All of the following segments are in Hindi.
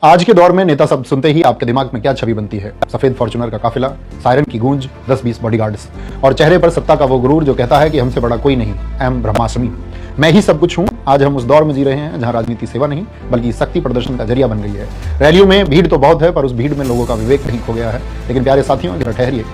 आज के दौर में नेता शब्द सुनते ही आपके दिमाग में क्या छवि बनती है? सफेद फॉर्च्यूनर का काफिला, सायरन की गूंज, 10-20 बॉडीगार्ड्स और चेहरे पर सत्ता का वो गुरूर जो कहता है कि हमसे बड़ा कोई नहीं, एम ब्रह्मास्मि, मैं ही सब कुछ हूं। आज हम उस दौर में जी रहे हैं जहां राजनीति सेवा नहीं बल्कि शक्ति प्रदर्शन का जरिया बन गई है। रैलियों में भीड़ तो बहुत है, पर उस भीड़ में लोगों का विवेक नहीं खो गया है। लेकिन प्यारे साथियों, जरा ठहरिए,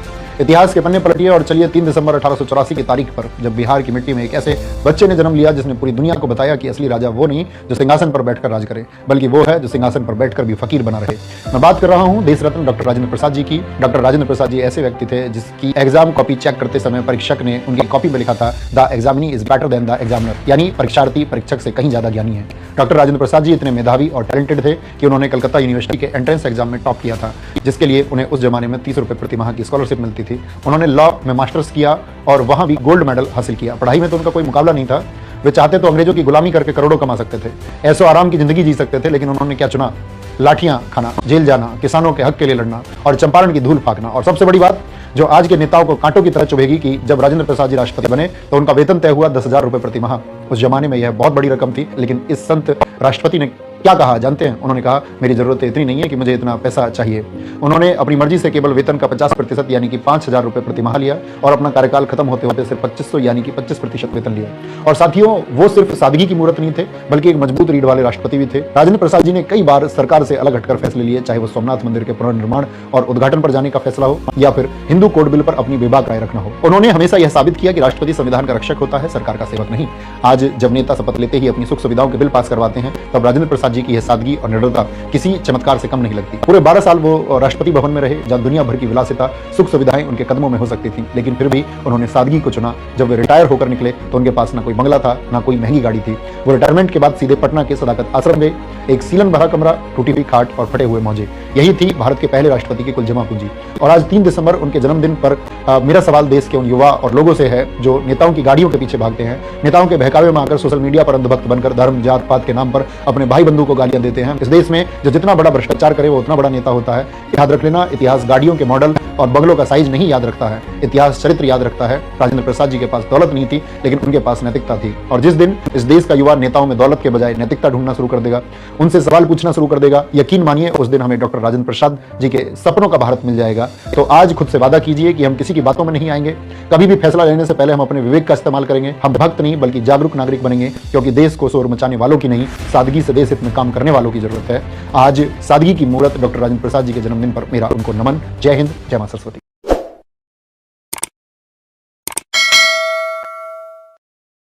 इतिहास के पन्ने पलटिए और चलिए 3 दिसंबर 1884 की तारीख पर, जब बिहार की मिट्टी में एक ऐसे बच्चे ने जन्म लिया जिसने पूरी दुनिया को बताया कि असली राजा वो नहीं जो सिंहासन पर बैठकर राज करे, बल्कि वो है जो सिंहासन पर बैठकर भी फकीर बना रहे। मैं बात कर रहा हूं देश रत्न डॉक्टर राजेंद्र प्रसाद जी की। डॉक्टर राजेंद्र प्रसाद जी ऐसे व्यक्ति थे जिसकी एग्जाम कॉपी चेक करते समय परीक्षक ने उनकी कॉपी में लिखा था, the examinee is better than the examiner, यानी परीक्षार्थी परीक्षक से कहीं ज्यादा ज्ञानी है। डॉक्टर राजेंद्र प्रसाद जी इतने मेधावी और टैलेंटेड थे कि उन्होंने कलकत्ता यूनिवर्सिटी के एंट्रेंस एग्जाम में टॉप किया था, जिसके लिए उन्हें उस जमाने में 30 रुपए प्रति माह की स्कॉलरशिप मिलती थी। उन्होंने लॉ में मास्टर्स किया और वहां भी गोल्ड मेडल हासिल किया। पढ़ाई में तो उनका कोई मुकाबला नहीं था। वे चाहते तो अंग्रेजों की गुलामी करके करोड़ों कमा सकते थे, ऐसो आराम की जिंदगी जी सकते थे, लेकिन उन्होंने क्या चुना? लाठियां खाना, जेल जाना, किसानों के हक के लिए लड़ना और चंपारण की धूल फाकना। और सबसे बड़ी बात जो आज के नेताओं को कांटों की तरह चुभेगी कि जब राजेंद्र प्रसाद जी राष्ट्रपति बने तो उनका वेतन तय हुआ 10,000 रुपए प्रति माह। उस जमाने में यह बहुत बड़ी रकम थी, लेकिन इस संत राष्ट्रपति ने क्या कहा जानते हैं? उन्होंने कहा, मेरी जरूरत इतनी नहीं है कि मुझे इतना पैसा चाहिए। उन्होंने अपनी मर्जी से केवल वेतन का 50% यानी कि 5,000 रुपए प्रति माह लिया और अपना कार्यकाल खत्म होते होते सिर्फ 2500 यानी कि 25% वेतन लिया। और साथियों, वो सिर्फ सादगी की मूर्त नहीं थे बल्कि एक मजबूत रीढ़ वाले राष्ट्रपति भी थे। राजेंद्र प्रसाद जी ने कई बार सरकार से अलग हटकर फैसले लिए, चाहे वो सोमनाथ मंदिर के पुनर्निर्माण और उद्घाटन पर जाने का फैसला हो या फिर हिंदू कोड बिल पर अपनी बेबाक राय रखना हो। उन्होंने हमेशा यह साबित किया कि राष्ट्रपति संविधान का रक्षक होता है, सरकार का सेवक नहीं। आज जब नेता शपथ लेते ही अपनी सुख सुविधाओं के बिल पास करवाते हैं, तब राजेंद्र प्रसाद जी की यह सादगी और निडरता किसी चमत्कार से कम नहीं लगती। पूरे 12 साल वो राष्ट्रपति भवन में रहे, जहां दुनिया भर की विलासिता, सुख सुविधाएं उनके कदमों में हो सकती थी, लेकिन फिर भी उन्होंने सादगी को चुना। जब वे रिटायर होकर निकले तो उनके पास ना कोई बंगला था, ना कोई महंगी गाड़ी थी। वो रिटायरमेंट के बाद सीधे पटना के सदाकत आश्रम गए। एक सीलन भरा कमरा, टूटी हुई खाट और फटे हुए मौजे, यही थी भारत के पहले राष्ट्रपति की कुल जमा पूंजी। और आज 3 दिसंबर उनके जन्मदिन पर मेरा सवाल देश के उन युवा और लोगों से है जो नेताओं की गाड़ियों के पीछे भागते हैं, नेताओं के बहकावे में आकर सोशल मीडिया पर अंधभक्त बनकर धर्म जात पात के नाम पर अपने भाई बंधु को गालियां देते हैं। इस देश में जो जितना बड़ा भ्रष्टाचार करे वो उतना बड़ा नेता होता है। याद रख लेना, इतिहास गाड़ियों के मॉडल और बंगलों का साइज नहीं याद रखता है, इतिहास चरित्र याद रखता है। राजेंद्र प्रसाद जी के पास दौलत नहीं थी, लेकिन उनके पास नैतिकता थी। और जिस दिन इस देश का युवा नेताओं में दौलत के बजाय नैतिकता ढूंढना शुरू कर देगा, उनसे सवाल पूछना शुरू कर देगा, यकीन मानिए उस दिन हमें डॉक्टर राजेंद्र प्रसाद जी के सपनों का भारत मिल जाएगा। तो आज खुद से वादा कीजिए कि हम किसी की बातों में नहीं आएंगे। कभी भी फैसला लेने से पहले हम अपने विवेक का इस्तेमाल करेंगे। हम भक्त नहीं बल्कि जागरूक नागरिक बनेंगे, क्योंकि देश को शोर मचाने वालों की नहीं, सादगी से देश हित में काम करने वालों की जरूरत है। आज सादगी की मूर्त डॉक्टर राजेंद्र प्रसाद जी के जन्मदिन पर मेरा उनको नमन। जय हिंद, जय मां सरस्वती।